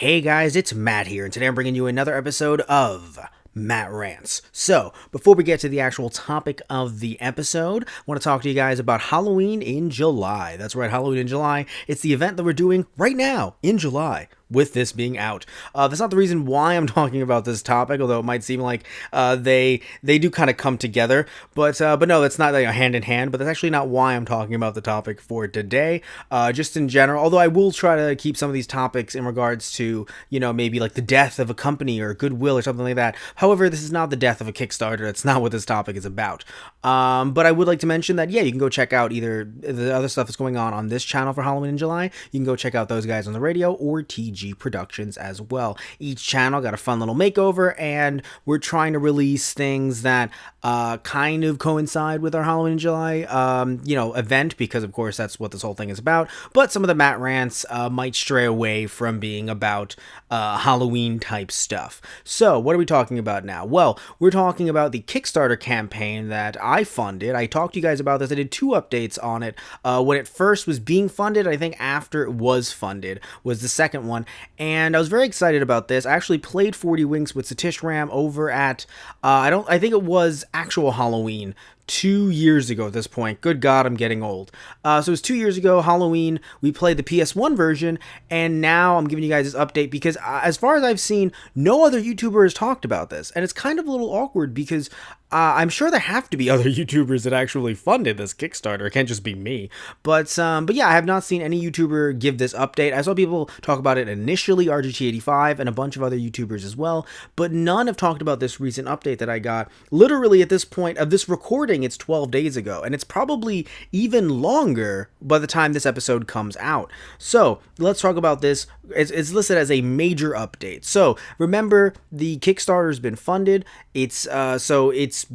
Hey guys, it's Matt here, and today I'm bringing you another episode of Matt Rants. So, before we get to the actual topic of the episode, I want to talk to you guys about Halloween in July. That's right, Halloween in July. It's the event that we're doing right now in July, with this being out. That's not the reason why I'm talking about this topic, although it might seem like they do kind of come together. But no, that's not like a hand in hand. But that's actually not why I'm talking about the topic for today. Just in general, although I will try to keep some of these topics in regards to, maybe like the death of a company or goodwill or something like that. However, this is not the death of a Kickstarter. That's not what this topic is about. But I would like to mention that, yeah, you can go check out either the other stuff that's going on this channel for Halloween in July. You can go check out those guys on the radio or TG Productions as well. Each channel got a fun little makeover, and we're trying to release things that kind of coincide with our Halloween in July event, because of course that's what this whole thing is about. But some of the Matt Rants might stray away from being about Halloween type stuff. So what are we talking about now? Well, we're talking about the Kickstarter campaign that I funded. I talked to you guys about this. I did 2 updates on it. When it first was being funded, I think after it was funded was the second one. And I was very excited about this. I actually played 40 Winks with Satish over at, I think it was actual Halloween 2 years ago at this point. Good God, I'm getting old. So it was 2 years ago, Halloween. We played the PS1 version, and now I'm giving you guys this update because as far as I've seen, no other YouTuber has talked about this. And it's kind of a little awkward because I'm sure there have to be other YouTubers that actually funded this Kickstarter. It can't just be me. But yeah, I have not seen any YouTuber give this update. I saw people talk about it initially, RGT85, and a bunch of other YouTubers as well, but none have talked about this recent update that I got. Literally at this point of this recording, it's 12 days ago, and it's probably even longer by the time this episode comes out. So let's talk about this. It's listed as a major update. So remember, the Kickstarter's been funded. It's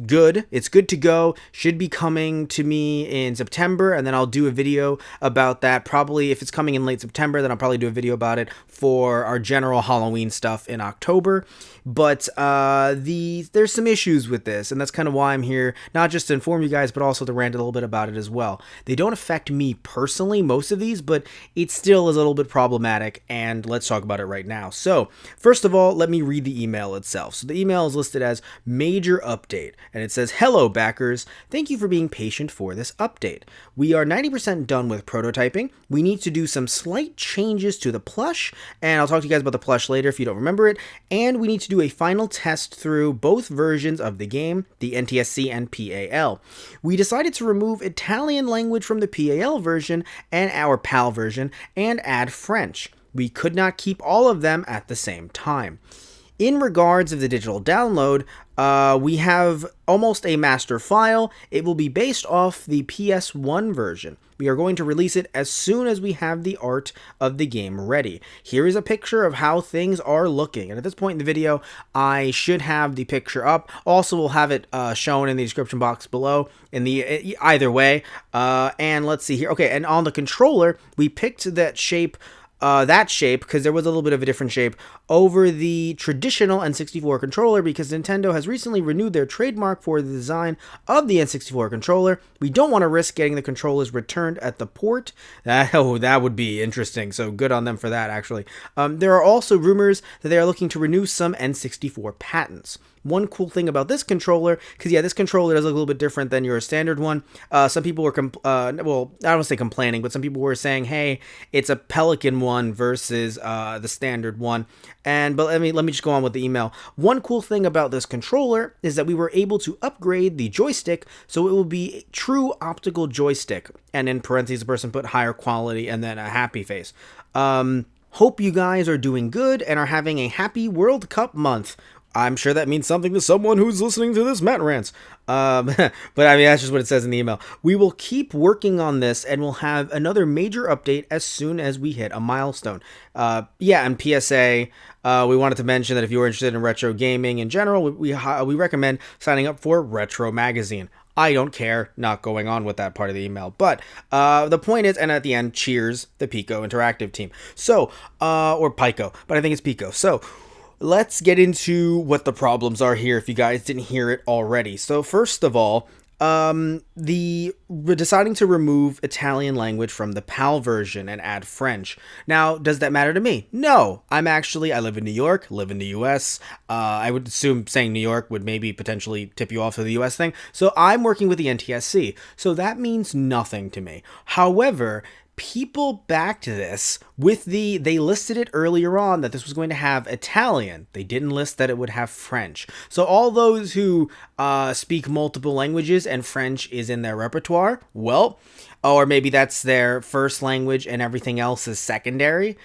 good. It's good to go. Should be coming to me in September, and then I'll do a video about that. Probably if it's coming in late September, then I'll probably do a video about it for our general Halloween stuff in October. But there's some issues with this, and that's kind of why I'm here, not just to inform you guys, but also to rant a little bit about it as well. They don't affect me personally, most of these, but it still is a little bit problematic, and let's talk about it right now. So, first of all, let me read the email itself. So the email is listed as major update, and it says, "Hello backers, thank you for being patient for this update. We are 90% done with prototyping. We need to do some slight changes to the plush, and I'll talk to you guys about the plush later if you don't remember it, and we need to do a final test through both versions of the game, the NTSC and PAL. We decided to remove Italian language from the PAL version and our PAL version and add French. We could not keep all of them at the same time. In regards of the digital download, we have almost a master file. It will be based off the PS1 version. We are going to release it as soon as we have the art of the game ready. Here is a picture of how things are looking. And at this point in the video, I should have the picture up. Also, we'll have it shown in the description box below in the either way. And let's see here. Okay, and on the controller, we picked that shape because there was a little bit of a different shape over the traditional N64 controller, because Nintendo has recently renewed their trademark for the design of the N64 controller. We don't want to risk getting the controllers returned at the port. That would be interesting, so good on them for that, actually. There are also rumors that they are looking to renew some N64 patents. One cool thing about this controller, because yeah, this controller does look a little bit different than your standard one. Some people were, well, I don't want to say complaining, but some people were saying, hey, it's a Pelican one versus the standard one. But let me just go on with the email. One cool thing about this controller is that we were able to upgrade the joystick, so it will be a true optical joystick. And in parentheses, the person put higher quality and then a happy face. Hope you guys are doing good and are having a happy World Cup month. I'm sure that means something to someone who's listening to this Matt Rants. But I mean, that's just what it says in the email. We will keep working on this, and we'll have another major update as soon as we hit a milestone. Yeah, and PSA, we wanted to mention that if you were interested in retro gaming in general, we recommend signing up for Retro Magazine. I don't care, not going on with that part of the email. But the point is, and at the end, cheers, the Pico Interactive team. So, or Pico, but I think it's Pico. So, let's get into what the problems are here if you guys didn't hear it already. So first of all, Deciding to remove Italian language from the PAL version and add French. Now, does that matter to me? No. I live in New York, live in the US. I would assume saying New York would maybe potentially tip you off to the US thing. So I'm working with the NTSC. So that means nothing to me. However, people backed this with they listed it earlier on that this was going to have Italian. They didn't list that it would have French. So all those who speak multiple languages and French is in their repertoire, well, or maybe that's their first language and everything else is secondary.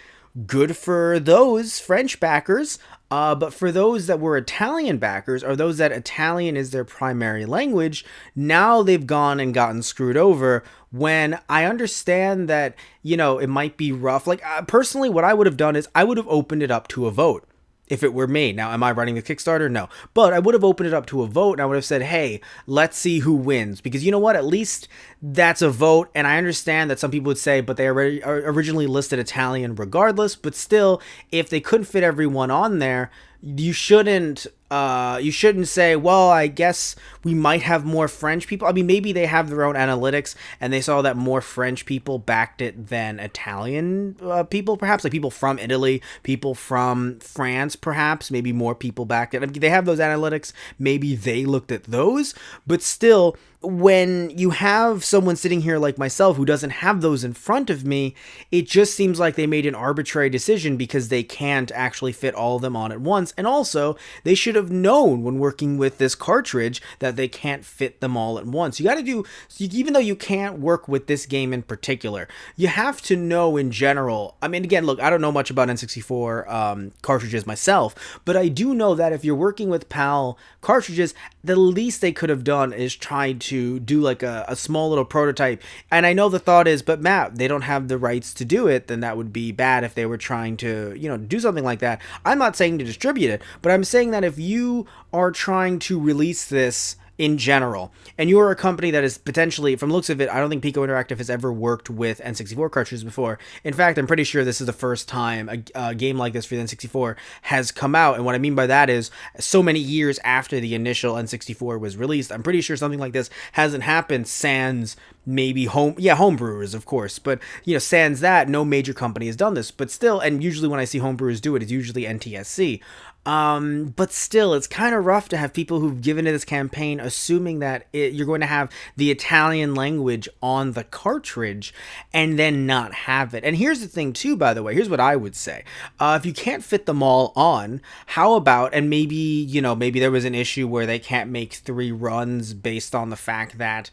Good for those French backers. But for those that were Italian backers, or those that Italian is their primary language, now they've gone and gotten screwed over. When I understand that, it might be rough. Like, personally, what I would have done is I would have opened it up to a vote. If it were me. Now, am I running the Kickstarter? No. But I would have opened it up to a vote and I would have said, hey, let's see who wins. Because you know what? At least that's a vote. And I understand that some people would say, but they already originally listed Italian regardless. But still, if they couldn't fit everyone on there, you shouldn't say, well, I guess we might have more French people. I mean, maybe they have their own analytics and they saw that more French people backed it than Italian people, perhaps, like people from Italy, people from France, perhaps, maybe more people backed it. I mean, they have those analytics. Maybe they looked at those, but still, when you have someone sitting here like myself who doesn't have those in front of me, it just seems like they made an arbitrary decision because they can't actually fit all of them on at once. And also, they should have known when working with this cartridge that they can't fit them all at once. You got to do, even though you can't work with this game in particular, you have to know in general. I mean, again, look, I don't know much about N64 cartridges myself, but I do know that if you're working with PAL cartridges, the least they could have done is tried to do like a small little prototype. And I know the thought is, but Matt, they don't have the rights to do it, then that would be bad if they were trying to, do something like that. I'm not saying to distribute it, but I'm saying that if you are trying to release this in general, and you're a company that is potentially, from the looks of it, I don't think Pico Interactive has ever worked with N64 cartridges before. In fact, I'm pretty sure this is the first time a game like this for the N64 has come out, and what I mean by that is so many years after the initial N64 was released, I'm pretty sure something like this hasn't happened sans maybe homebrewers, of course, but sans that, no major company has done this, but still, and usually when I see homebrewers do it, it's usually NTSC. But still, it's kind of rough to have people who've given it this campaign assuming that you're going to have the Italian language on the cartridge and then not have it. And here's the thing too, by the way, here's what I would say. If you can't fit them all on, how about, and maybe there was an issue where they can't make 3 runs based on the fact that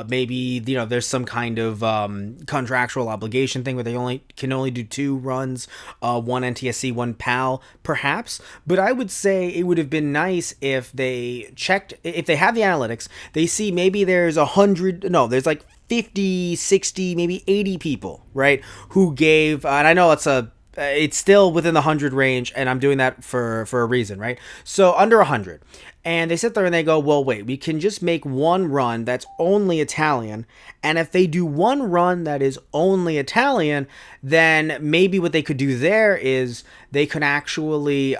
maybe there's some kind of contractual obligation thing where they can only do 2 runs, one NTSC, one PAL, perhaps. But I would say it would have been nice if they checked, if they have the analytics, they see maybe there's there's like 50, 60, maybe 80 people, right, who gave, and I know it's still within the 100 range, and I'm doing that for a reason, right? So under 100. And they sit there and they go, well, wait, we can just make one run that's only Italian. And if they do one run that is only Italian, then maybe what they could do there is they could actually,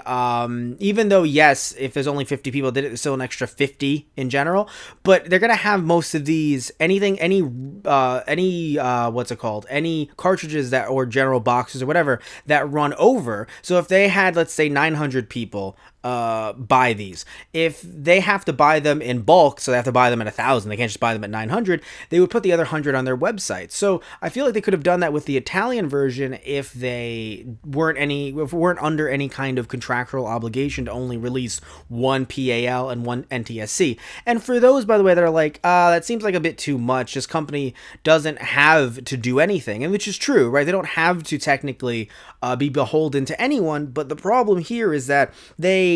even though, yes, if there's only 50 people did it, there's still an extra 50 in general. But they're going to have most of these, any cartridges or general boxes or whatever that run over. So if they had, let's say, 900 people buy these, if they have to buy them in bulk, so they have to buy them at 1,000, they can't just buy them at 900, they would put the other 100 on their website. So I feel like they could have done that with the Italian version if they weren't under any kind of contractual obligation to only release one PAL and one NTSC. And for those, by the way, that are like, that seems like a bit too much, this company doesn't have to do anything, and which is true, right? They don't have to technically be beholden to anyone, but the problem here is that they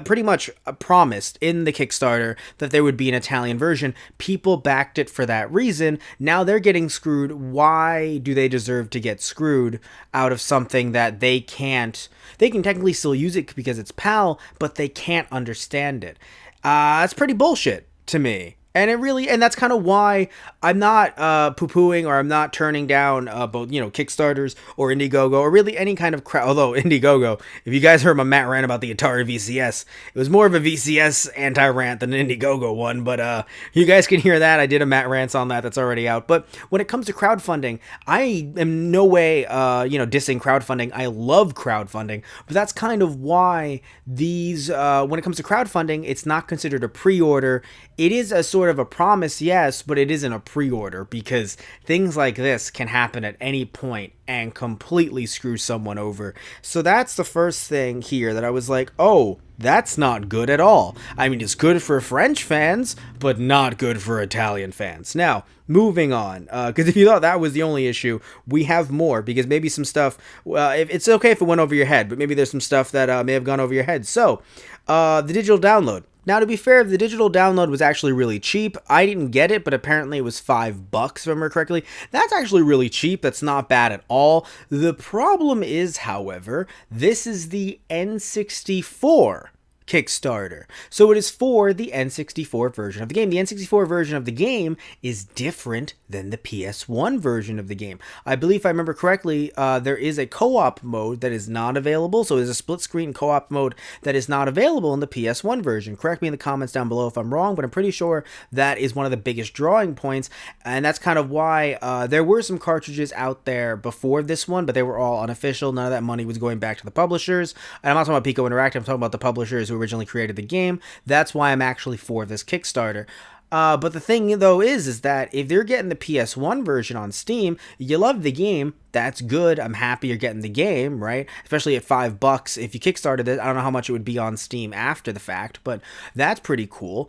pretty much promised in the Kickstarter that there would be an Italian version. People backed it for that reason. Now they're getting screwed. Why do they deserve to get screwed out of something that they can't? They can technically still use it because it's PAL, but they can't understand it. That's pretty bullshit to me. And that's kind of why I'm not poo-pooing, or I'm not turning down both, Kickstarters or Indiegogo, or really any kind of crowd. Although Indiegogo, if you guys heard my Matt rant about the Atari VCS, it was more of a VCS anti-rant than an Indiegogo one. But you guys can hear that. I did a Matt rants on that. That's already out. But when it comes to crowdfunding, I am no way, dissing crowdfunding. I love crowdfunding, but that's kind of why when it comes to crowdfunding, it's not considered a pre-order. It is a sort of a promise, yes, but it isn't a pre-order, because things like this can happen at any point and completely screw someone over. So that's the first thing here that I was like, oh, that's not good at all. I mean, it's good for French fans, but not good for Italian fans. Now, moving on, because if you thought that was the only issue, we have more, because maybe some stuff, it's okay if it went over your head, but maybe there's some stuff that may have gone over your head. So, the digital download. Now, to be fair, the digital download was actually really cheap. I didn't get it, but apparently it was $5, if I remember correctly. That's actually really cheap. That's not bad at all. The problem is, however, this is the N64 Kickstarter. So it is for the N64 version of the game. The N64 version of the game is different than the PS1 version of the game. I believe, if I remember correctly, there is a co-op mode that is not available. So there's a split screen co-op mode that is not available in the PS1 version. Correct me in the comments down below if I'm wrong, but I'm pretty sure that is one of the biggest drawing points. And that's kind of why there were some cartridges out there before this one, but they were all unofficial. None of that money was going back to the publishers. And I'm not talking about Pico Interactive. I'm talking about the publishers who originally created the game. That's why I'm actually for this Kickstarter. But the thing though is that if they're getting the PS1 version on Steam, you love the game, that's good. I'm happy you're getting the game, right? Especially at $5. If you Kickstarted it, I don't know how much it would be on Steam after the fact, but that's pretty cool.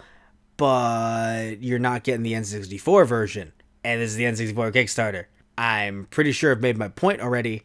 But you're not getting the N64 version, and this is the N64 Kickstarter. I'm pretty sure I've made my point already,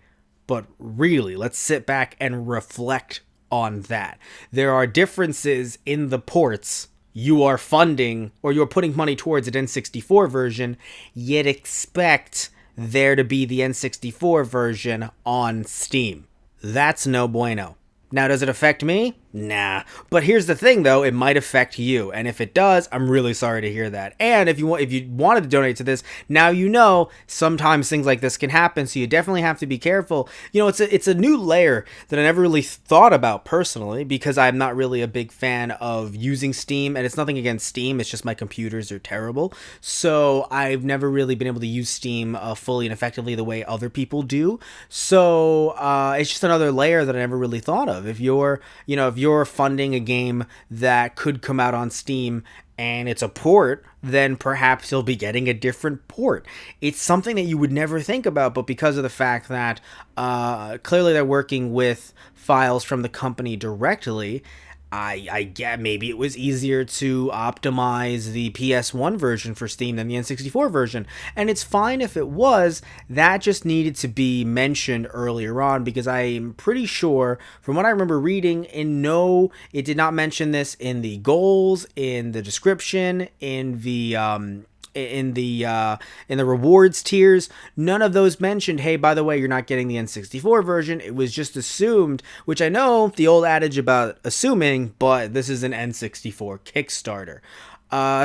but really, let's sit back and reflect on that. There are differences in the ports you are funding, or you're putting money towards an N64 version, yet expect there to be the N64 version on Steam. That's no bueno. Now, does it affect me? Nah. But here's the thing, though, it might affect you. And if it does, I'm really sorry to hear that. And if you wanted to donate to this, now you know sometimes things like this can happen, so you definitely have to be careful. It's a new layer that I never really thought about personally, because I'm not really a big fan of using Steam, and it's nothing against Steam, it's just my computers are terrible. So I've never really been able to use Steam fully and effectively the way other people do. So it's just another layer that I never really thought of. If you're funding a game that could come out on Steam and it's a port, then perhaps you'll be getting a different port. It's something that you would never think about, but because of the fact that clearly they're working with files from the company directly, I get maybe it was easier to optimize the PS1 version for Steam than the N64 version. And it's fine if it was. That just needed to be mentioned earlier on, because I'm pretty sure, from what I remember reading, it did not mention this in the goals, in the description, in the rewards tiers. None of those mentioned, hey, by the way, you're not getting the N64 version. It was just assumed, which I know the old adage about assuming, but this is an N64 Kickstarter.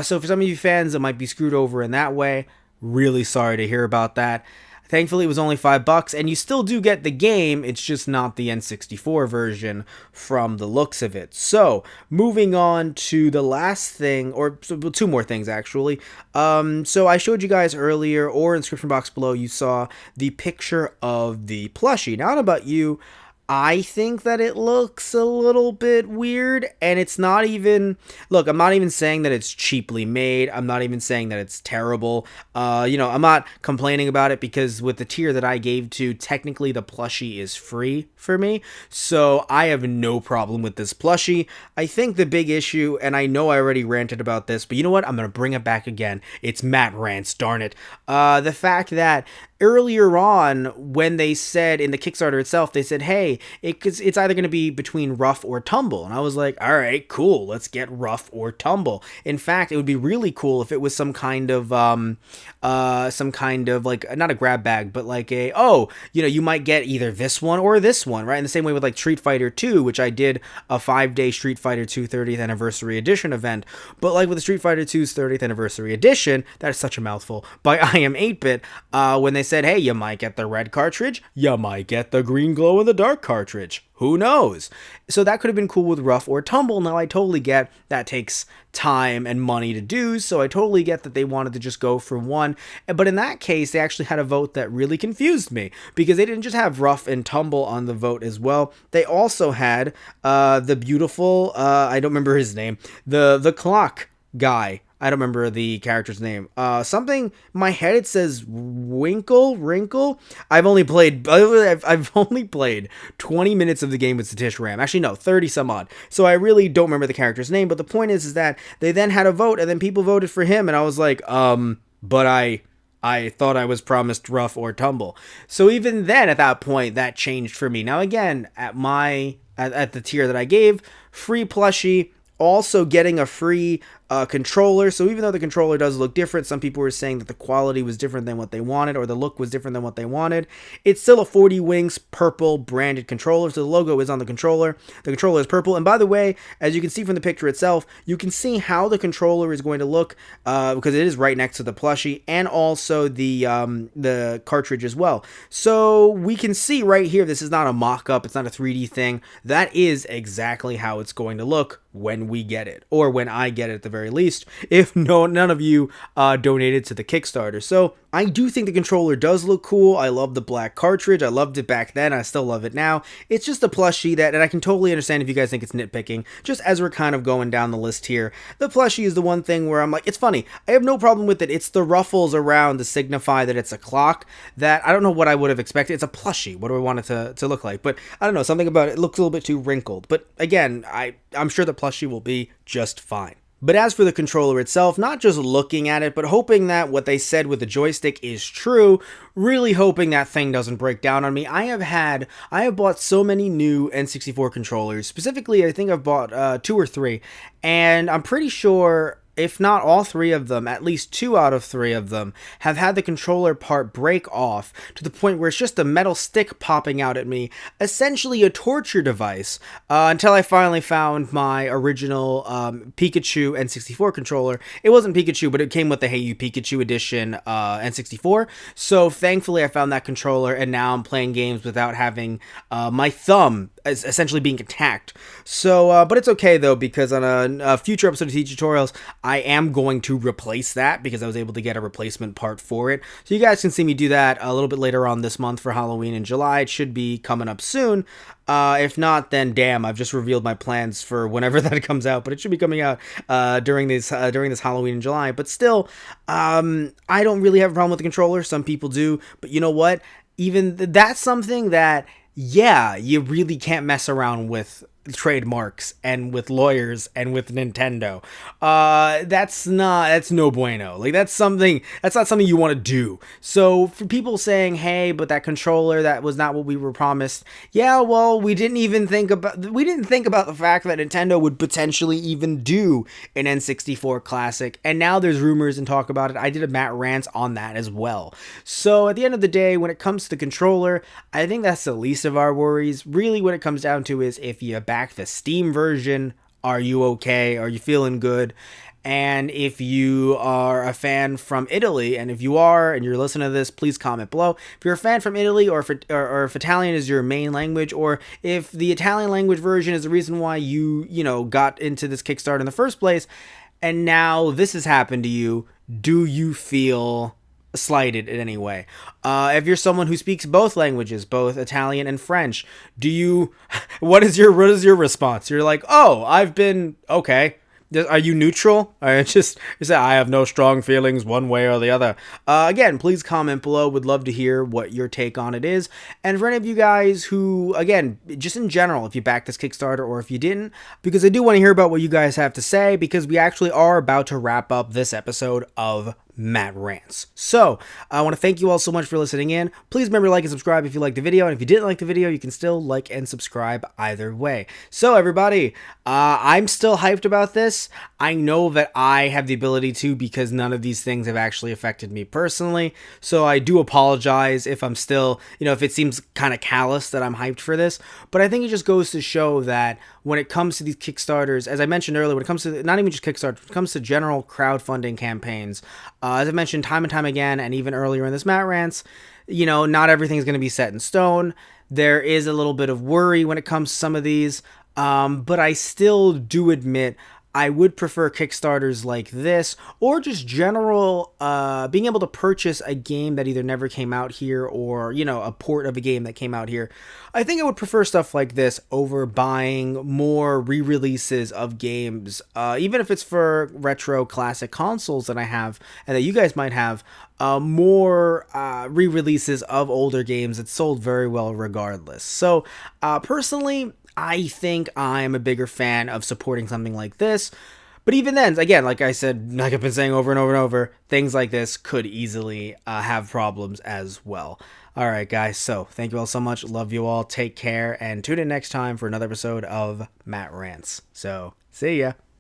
So for some of you fans that might be screwed over in that way, really sorry to hear about that. Thankfully, it was only $5, and you still do get the game. It's just not the N64 version from the looks of it. So, moving on to the last thing, or two more things, actually. So, I showed you guys earlier, or in the description box below, you saw the picture of the plushie. Now, I don't know about you, I think that it looks a little bit weird, and it's not even, look, I'm not even saying that it's cheaply made. I'm not even saying that it's terrible. I'm not complaining about it, because with the tier that I gave to, technically the plushie is free for me, so I have no problem with this plushie. I think the big issue, and I know I already ranted about this, but you know what? I'm going to bring it back again. It's Matt Rants, darn it. The fact that earlier on, when they said in the Kickstarter itself, they said, hey, it's either going to be between rough or tumble. And I was like, all right, cool, let's get rough or tumble. In fact, it would be really cool if it was some kind of like, not a grab bag, but like you might get either this one or this one, right? In the same way with like Street Fighter 2, which I did a 5-day Street Fighter 2 30th Anniversary Edition event. But like with the Street Fighter 2's 30th Anniversary Edition, that is such a mouthful, by I Am 8-Bit, when they said, hey, you might get the red cartridge, you might get the green glow-in-the-dark cartridge. Who knows? So that could have been cool with rough or tumble. Now I totally get that takes time and money to do, so I totally get that they wanted to just go for one. But in that case, they actually had a vote that really confused me, because they didn't just have rough and tumble on the vote as well. They also had the beautiful, I don't remember his name, the clock guy. I don't remember the character's name. Something in my head, it says Wrinkle. I've only played 20 minutes of the game with Satish Ram. Actually, no, 30 some odd. So I really don't remember the character's name. But the point is that they then had a vote, and then people voted for him, and I was like, but I thought I was promised rough or tumble. So even then, at that point, that changed for me. Now again, at the tier that I gave, free plushie. Also getting a free controller. So even though the controller does look different, some people were saying that the quality was different than what they wanted, or the look was different than what they wanted. It's still a 40 Winks purple branded controller, so the logo is on the controller. The controller is purple, and by the way, as you can see from the picture itself, you can see how the controller is going to look, because it is right next to the plushie, and also the cartridge as well. So we can see right here, this is not a mock-up, it's not a 3D thing. That is exactly how it's going to look when we get it, or when I get it at the very least, if none of you donated to the Kickstarter. So I do think the controller does look cool. I love the black cartridge. I loved it back then. I still love it now. It's just a plushie that, and I can totally understand if you guys think it's nitpicking, just as we're kind of going down the list here. The plushie is the one thing where I'm like, it's funny. I have no problem with it. It's the ruffles around to signify that it's a clock that I don't know what I would have expected. It's a plushie. What do I want it to look like? But I don't know. Something about it looks a little bit too wrinkled. But again, I'm sure the plushie will be just fine. But as for the controller itself, not just looking at it, but hoping that what they said with the joystick is true, really hoping that thing doesn't break down on me. I have bought so many new N64 controllers. Specifically, I think I've bought 2 or 3, and I'm pretty sure, if not all 3 of them, at least 2 out of 3 of them have had the controller part break off to the point where it's just a metal stick popping out at me, essentially a torture device, until I finally found my original Pikachu N64 controller. It wasn't Pikachu, but it came with the Hey You Pikachu edition N64, so thankfully I found that controller, and now I'm playing games without having my thumb essentially being attacked. So, but it's okay though, because on a future episode of Teach Tutorials, I am going to replace that, because I was able to get a replacement part for it. So you guys can see me do that a little bit later on this month for Halloween in July. It should be coming up soon. If not, then damn, I've just revealed my plans for whenever that comes out, but it should be coming out during this Halloween in July. But still, I don't really have a problem with the controller. Some people do, but you know what? Even that's something that, yeah, you really can't mess around with trademarks and with lawyers and with Nintendo. That's no bueno. Like, that's not something you want to do. So for people saying, hey, but that controller, that was not what we were promised. Yeah, well, we didn't think about the fact that Nintendo would potentially even do an N64 classic, and now there's rumors and talk about it. I did a Matt Rants on that as well. So at the end of the day, when it comes to the controller, I think that's the least of our worries. Really, what it comes down to is, if you back the Steam version, are you okay? Are you feeling good? And if you are a fan from Italy, and if you are, and you're listening to this, please comment below. If you're a fan from Italy, or if Italian is your main language, or if the Italian language version is the reason why you got into this Kickstarter in the first place, and now this has happened to you, do you feel slighted in any way? If you're someone who speaks both languages, both Italian and French, what is your response? You're like, oh, I've been okay. Are you neutral? Or you say, I have no strong feelings one way or the other. Again, please comment below. Would love to hear what your take on it is. And for any of you guys who, again, just in general, if you backed this Kickstarter or if you didn't, because I do want to hear about what you guys have to say, because we actually are about to wrap up this episode of Matt Rants. So, I want to thank you all so much for listening in. Please remember to like and subscribe if you liked the video, and if you didn't like the video, you can still like and subscribe either way. So, everybody, I'm still hyped about this. I know that I have the ability to because none of these things have actually affected me personally, so I do apologize if I'm still, if it seems kind of callous that I'm hyped for this, but I think it just goes to show that when it comes to these Kickstarters, as I mentioned earlier, when it comes to not even just Kickstarter, when it comes to general crowdfunding campaigns, as I mentioned time and time again, and even earlier in this Matt Rants, not everything's going to be set in stone. There is a little bit of worry when it comes to some of these, but I still do admit I would prefer Kickstarters like this, or just general, being able to purchase a game that either never came out here or, a port of a game that came out here. I think I would prefer stuff like this over buying more re-releases of games, even if it's for retro classic consoles that I have and that you guys might have, more re-releases of older games that sold very well regardless. So, personally, I think I'm a bigger fan of supporting something like this. But even then, again, like I said, like I've been saying over and over and over, things like this could easily have problems as well. All right, guys. So thank you all so much. Love you all. Take care. And tune in next time for another episode of Matt Rants. So see ya.